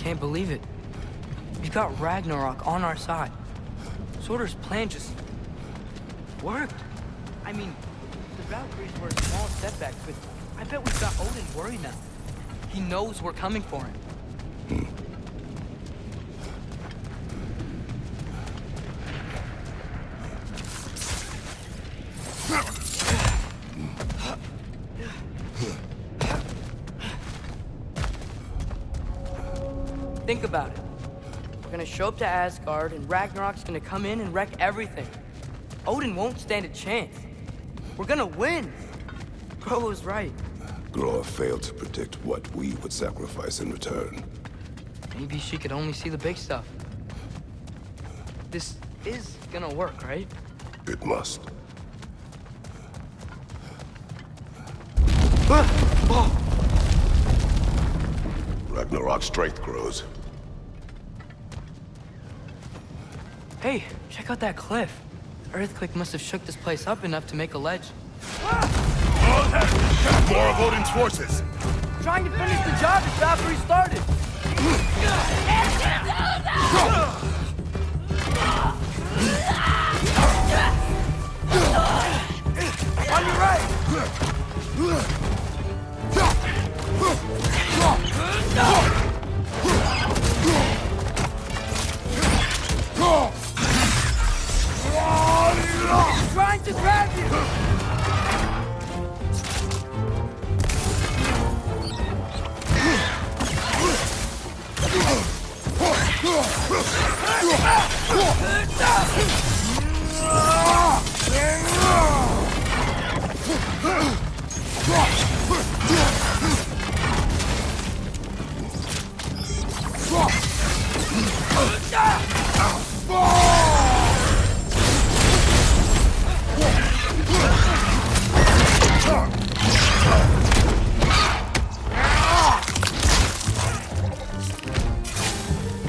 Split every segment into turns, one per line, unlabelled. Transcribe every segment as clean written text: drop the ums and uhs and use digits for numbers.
can't believe it. We've got Ragnarok on our side. Sorter's plan just worked. I mean, the Valkyries were a small setback, but I bet we've got Odin worried now. He knows we're coming for him. Think about it. We're gonna show up to Asgard, and Ragnarok's gonna come in and wreck everything. Odin won't stand a chance. We're gonna win. Groa was right.
Groa failed to predict what we would sacrifice in return.
Maybe she could only see the big stuff. This is gonna work, right?
It must. Ragnarok's strength grows.
Hey, check out that cliff. The earthquake must have shook this place up enough to make a ledge.
More of Odin's forces!
Trying to finish the job as Valkyrie started! On your right! He's trying to grab you!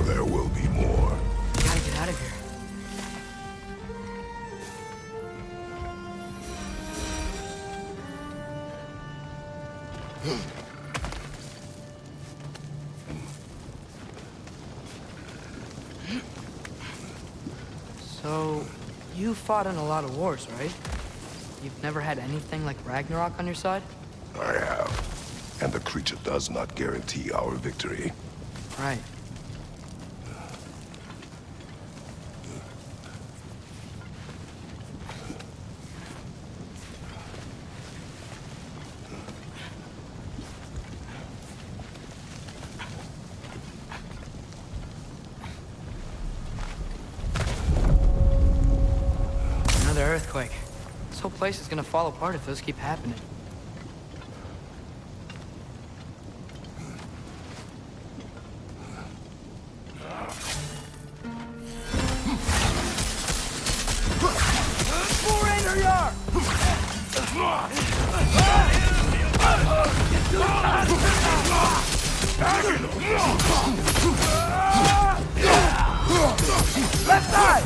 There will be more.
We gotta get out of here. So, you fought in a lot of wars, right? You've never had anything like Ragnarok on your side?
I have. And the creature does not guarantee our victory.
Right. Another earthquake. This whole place is gonna fall apart if those keep happening. Left side!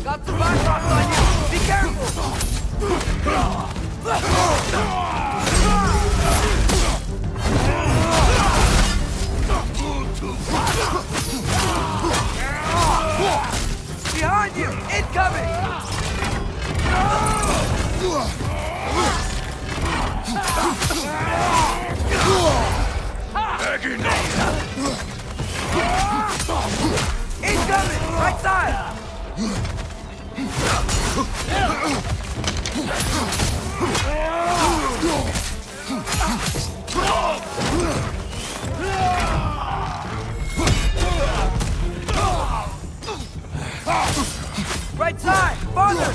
Got some Ragnarok on you! Be careful! Behind you! Incoming! Incoming! Right side! Right side! Farther!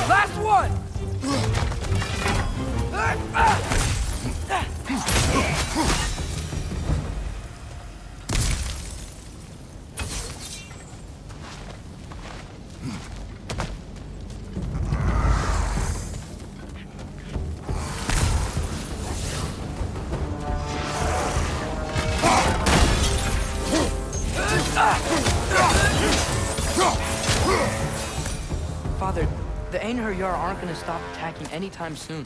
Last one! VR aren't gonna stop attacking anytime soon.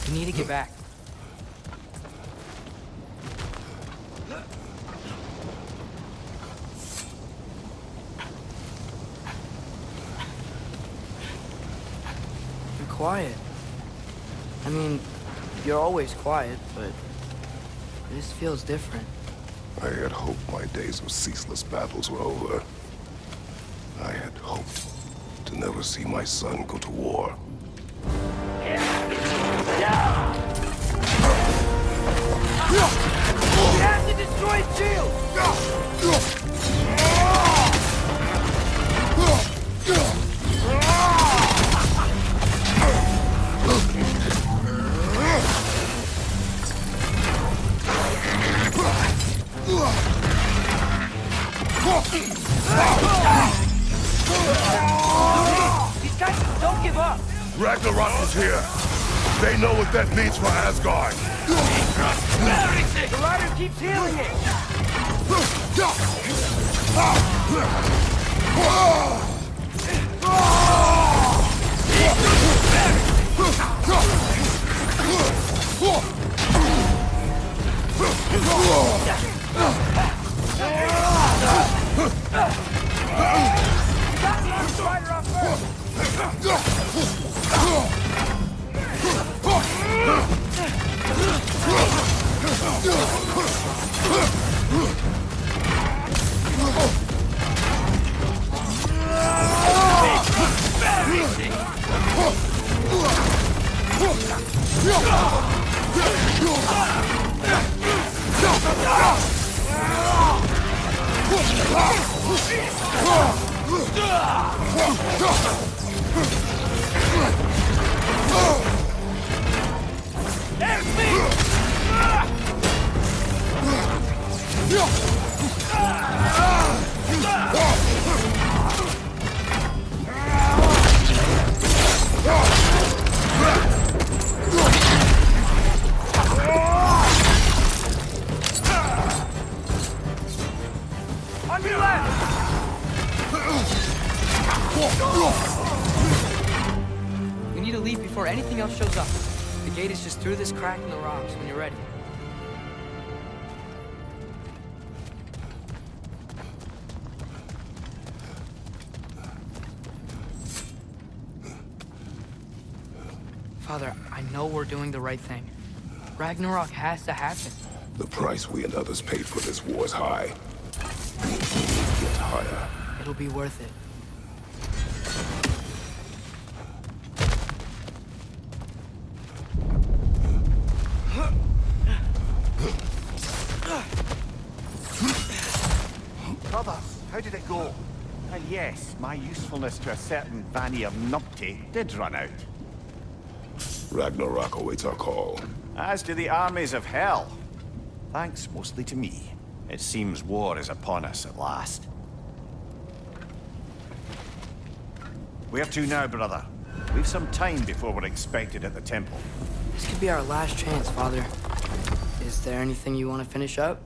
We need to get back. You're quiet. I mean, you're always quiet, but this feels different.
I had hoped my days of ceaseless battles were over. I had hoped to never see my son go to war.
We have to destroy his shield! These guys don't give up!
Ragnarok is here! They know what that means for Asgard!
The rider keeps healing it! On your left! We need to leave before anything else shows up. The gate is just through this crack in the rocks when you're ready. Father, I know we're doing the right thing. Ragnarok has to happen.
The price we and others paid for this war is high. Get higher.
It'll be worth it.
Brothers, how did it go? And yes, my usefulness to a certain Vanny of Numpty did run out.
Ragnarok awaits our call.
As do the armies of hell. Thanks mostly to me. It seems war is upon us at last. Where to now, brother? We've some time before we're expected at the temple.
This could be our last chance, Father. Is there anything you want to finish up?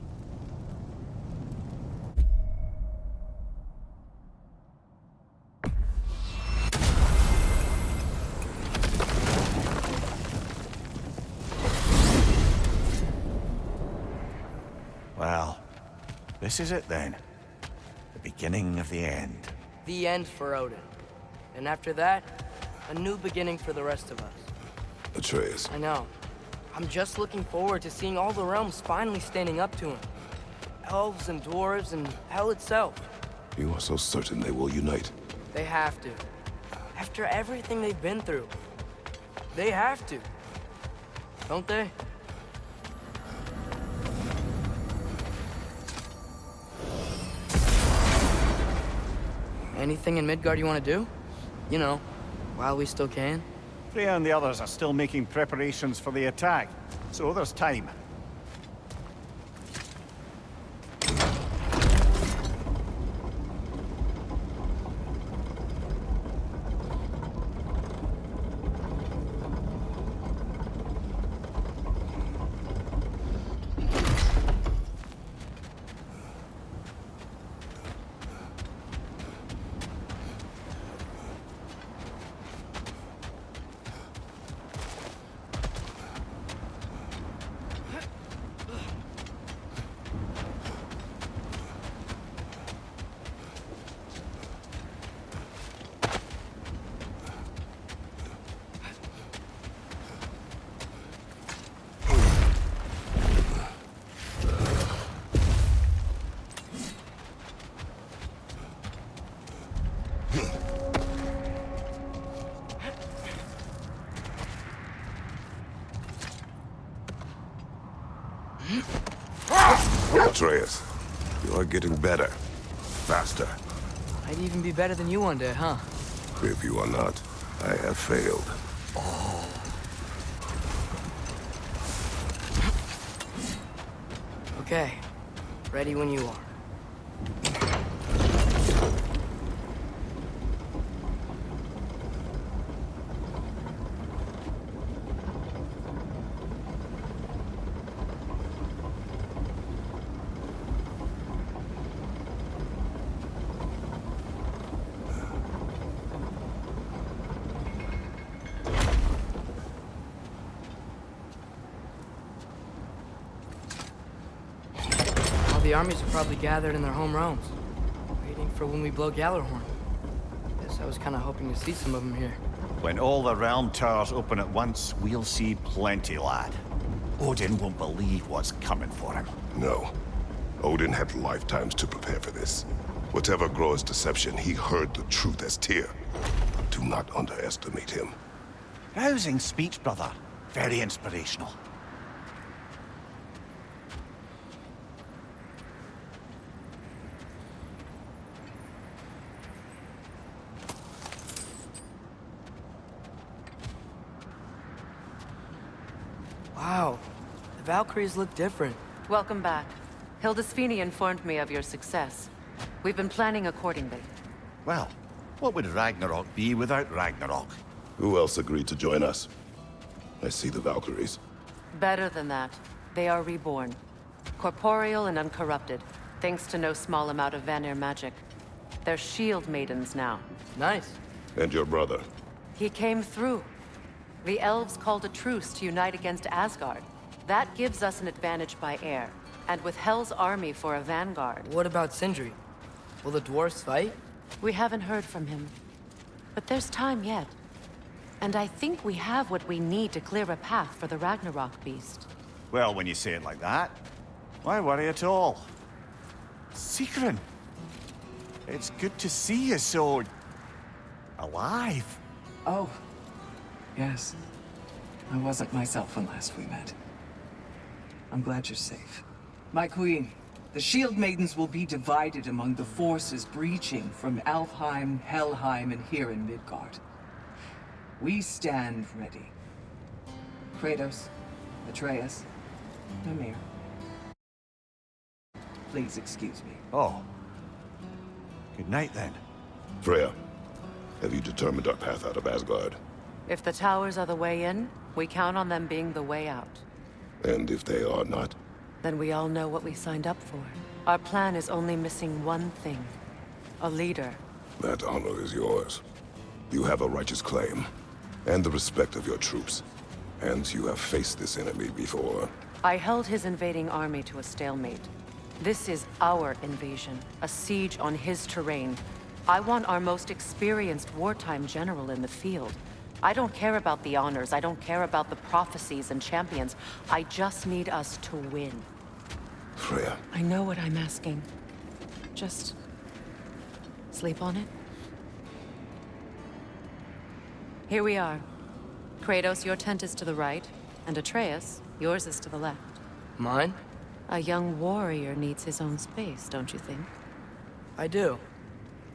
Well, this is it then. The beginning of the end.
The end for Odin. And after that, a new beginning for the rest of us.
Atreus,
I know. I'm just looking forward to seeing all the realms finally standing up to him. Elves and dwarves and hell itself.
you are so certain they will unite.
They have to. After everything they've been through. They have to. Don't they? Anything in Midgard you want to do? You know, while we still can.
Freya and the others are still making preparations for the attack, so there's time.
Atreus, you are getting better. Faster.
I'd even be better than you one day, huh?
If you are not, I have failed.
Okay. Ready when you are. The armies are probably gathered in their home realms, waiting for when we blow Gallarhorn. Guess I was kind of hoping to see some of them here.
When all the realm towers open at once, we'll see plenty, lad. Odin won't believe what's coming for him.
No. Odin had lifetimes to prepare for this. Whatever Groa's deception, he heard the truth as Tyr. Do not underestimate him.
Rousing speech, brother. Very inspirational.
Wow, the Valkyries look different.
Welcome back. Hildisvini informed me of your success. We've been planning accordingly.
Well, what would Ragnarok be without Ragnarok?
Who else agreed to join us? I see the Valkyries.
Better than that, they are reborn. Corporeal and uncorrupted, thanks to no small amount of Vanir magic. They're shield maidens now.
Nice.
And your brother.
He came through. The elves called a truce to unite against Asgard. That gives us an advantage by air. And with Hell's army for a vanguard.
What about Sindri? Will the dwarves fight?
We haven't heard from him. But there's time yet. And I think we have what we need to clear a path for the Ragnarok beast.
Well, when you say it like that, why worry at all? Sigrun, it's good to see you so... alive.
Oh, yes. I wasn't myself when last we met. I'm glad you're safe. My queen, the Shield Maidens will be divided among the forces breaching from Alfheim, Helheim, and here in Midgard. We stand ready. Kratos, Atreus, Mimir. Please excuse me.
Oh. Good night, then.
Freya, have you determined our path out of Asgard?
If the towers are the way in, we count on them being the way out.
And if they are not?
Then we all know what we signed up for. Our plan is only missing one thing. A leader.
That honor is yours. You have a righteous claim, and the respect of your troops. And you have faced this enemy before.
I held his invading army to a stalemate. This is our invasion, a siege on his terrain. I want our most experienced wartime general in the field. I don't care about the honors, I don't care about the prophecies and champions. I just need us to win.
Freya.
I know what I'm asking. Just... sleep on it? Here we are. Kratos, your tent is to the right, and Atreus, yours is to the left.
Mine?
A young warrior needs his own space, don't you think?
I do.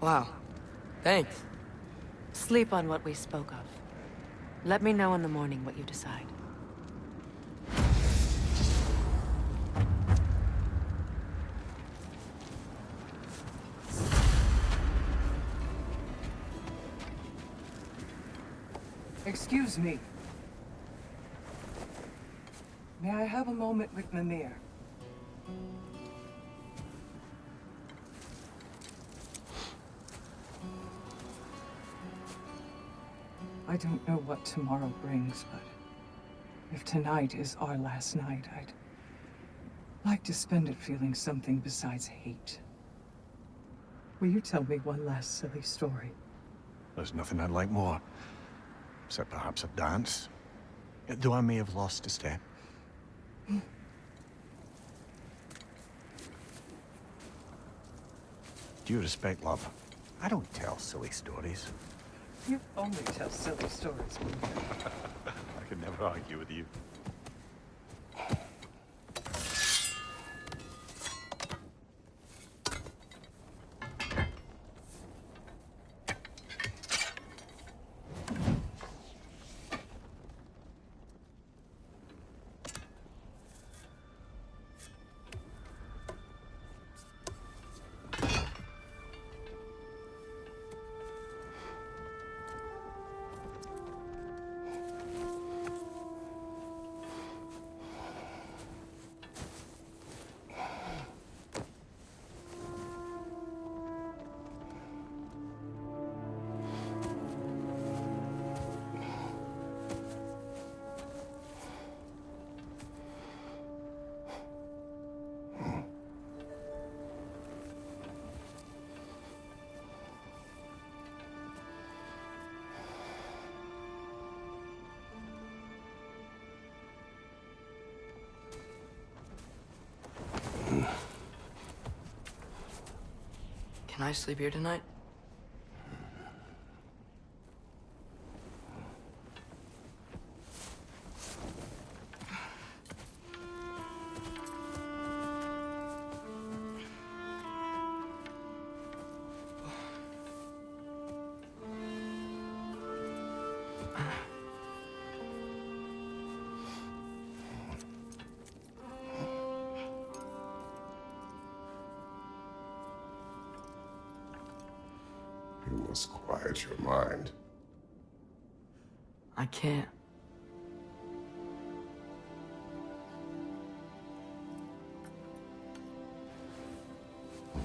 Wow. Thanks.
Sleep on what we spoke of. Let me know in the morning what you decide.
Excuse me. May I have a moment with Mimir? I don't know what tomorrow brings, but if tonight is our last night, I'd like to spend it feeling something besides hate. Will you tell me one last silly story?
There's nothing I'd like more. Except perhaps a dance. Though I may have lost a step. Due respect, love, I don't tell silly stories.
You only tell silly stories, Mimir.
I could never argue with you.
Can I sleep here tonight?
You must quiet your mind.
I can't.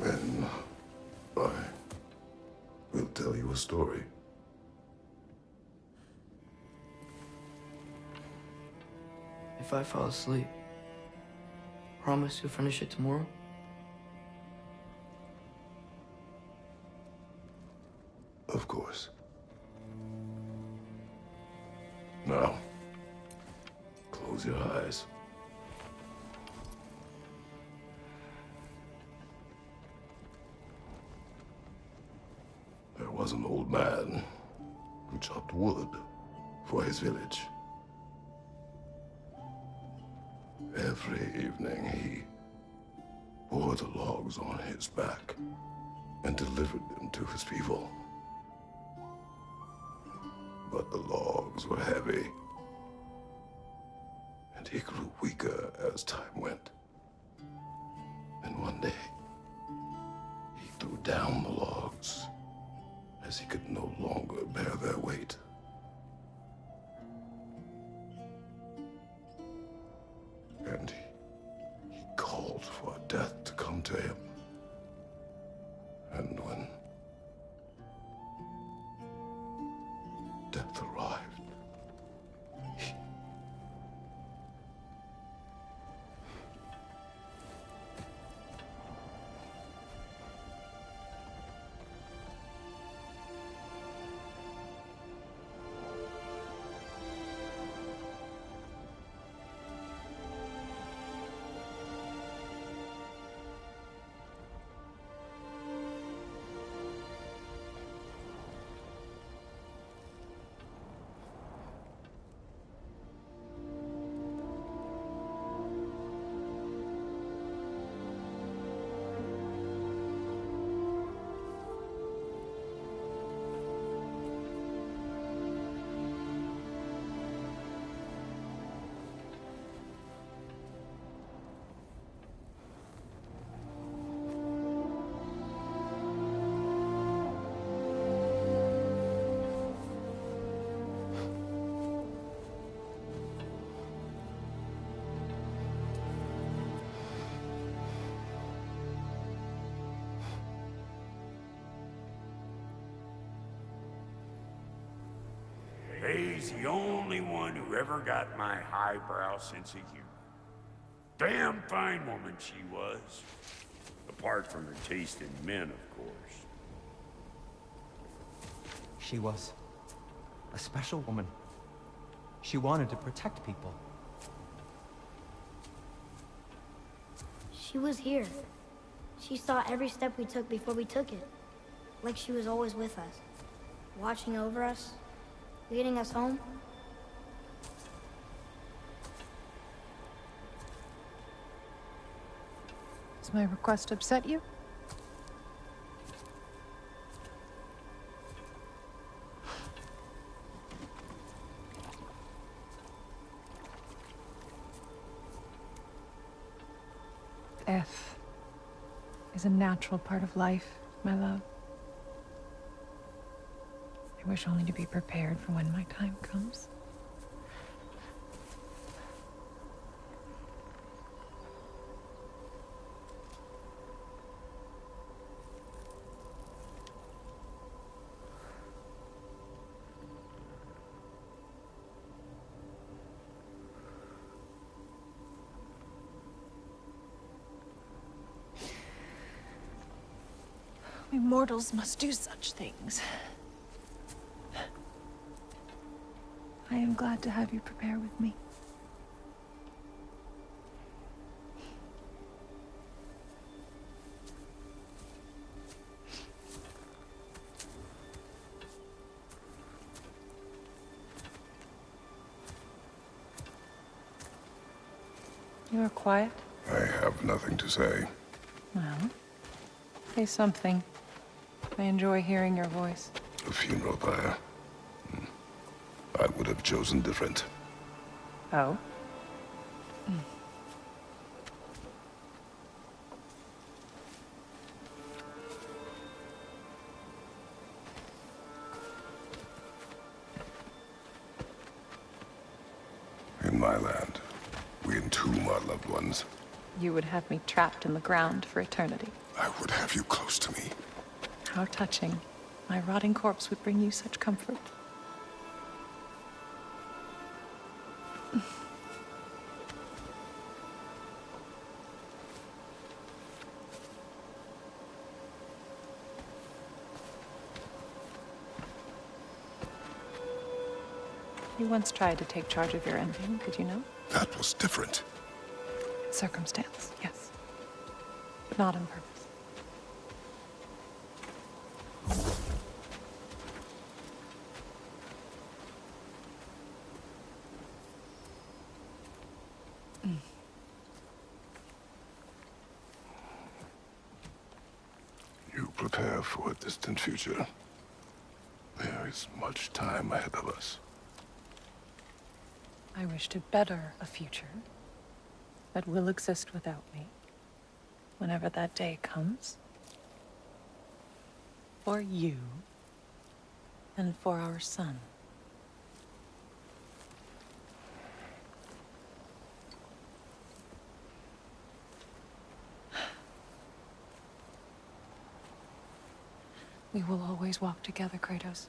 Then I will tell you a story.
If I fall asleep, promise you'll finish it tomorrow?
Of course. Now, close your eyes. There was an old man who chopped wood for his village. Every evening he bore the logs on his back and delivered them to his people. But the logs were heavy, and he grew weaker as time went. And one day, he threw down the logs as he could no longer bear their weight. And he called for death to come to him. And when death arrived,
He's the only one who ever got my highbrow sense of humor. Damn fine woman she was. Apart from her taste in men, of course.
She was a special woman. She wanted to protect people.
She was here. She saw every step we took before we took it. Like she was always with us. Watching over us. Leading us home.
Does my request upset you? Death is a natural part of life, my love. I wish only to be prepared for when my time comes. We mortals must do such things. I am glad to have you prepare with me. You are quiet?
I have nothing to say.
Well, say something. I enjoy hearing your voice.
A funeral pyre. I would have chosen different.
Oh?
In my land, we entomb our loved ones.
You would have me trapped in the ground for eternity.
I would have you close to me.
How touching. My rotting corpse would bring you such comfort. You once tried to take charge of your ending, did you know?
That was different.
Circumstance, yes. But not on purpose.
You prepare for a distant future. There is much time ahead of us.
I wish to better a future that will exist without me, whenever that day comes. For you, and for our son. We will always walk together, Kratos.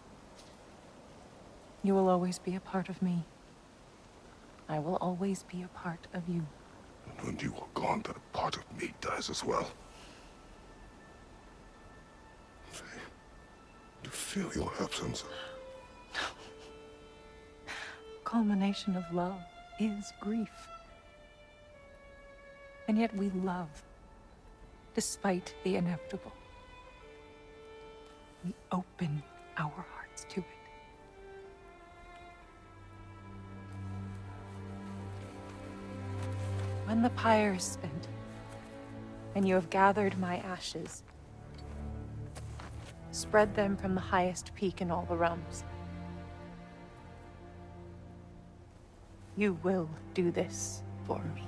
You will always be a part of me. I will always be a part of you.
And when you are gone, that part of me dies as well. To feel your absence.
Culmination of love is grief. And yet we love, despite the inevitable. We open our hearts to it. When the pyre is spent, and you have gathered my ashes, spread them from the highest peak in all the realms. You will do this for me.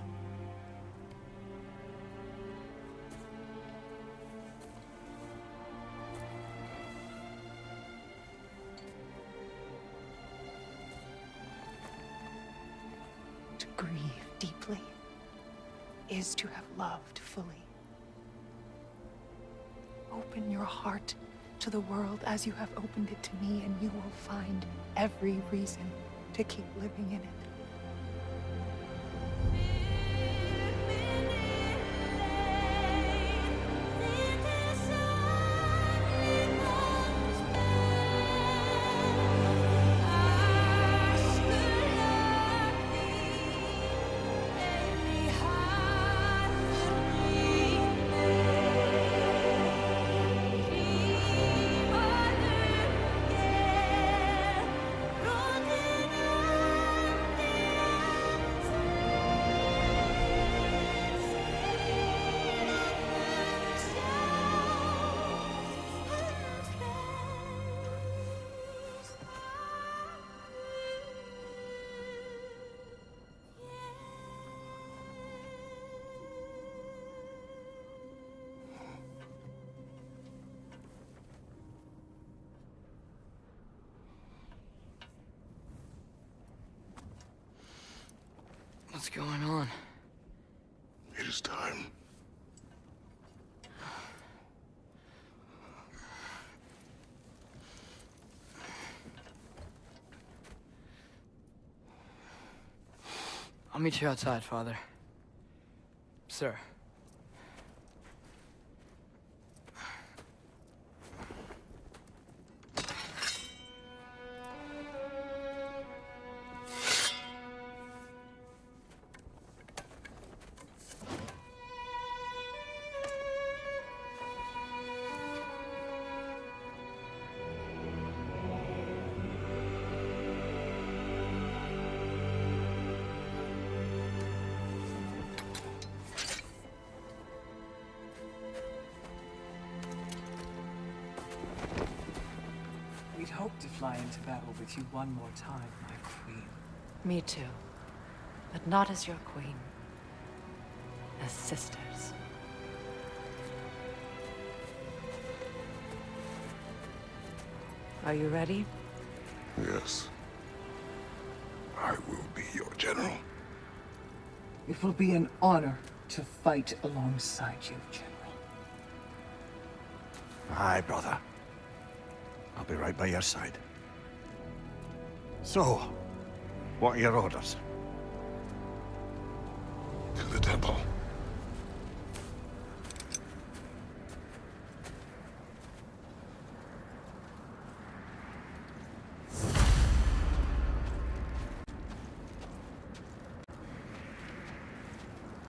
To grieve deeply is to have loved fully. Open your heart to the world as you have opened it to me, and you will find every reason to keep living in it.
What's going on?
It is time.
I'll meet you outside, Father. Sir.
hope to fly into battle with you one more time, my queen.
Me too. But not as your queen. As sisters. Are you ready?
Yes. I will be your general.
It will be an honor to fight alongside you, General.
Aye, brother. I'll be right by your side. So, what are your orders?
To the temple.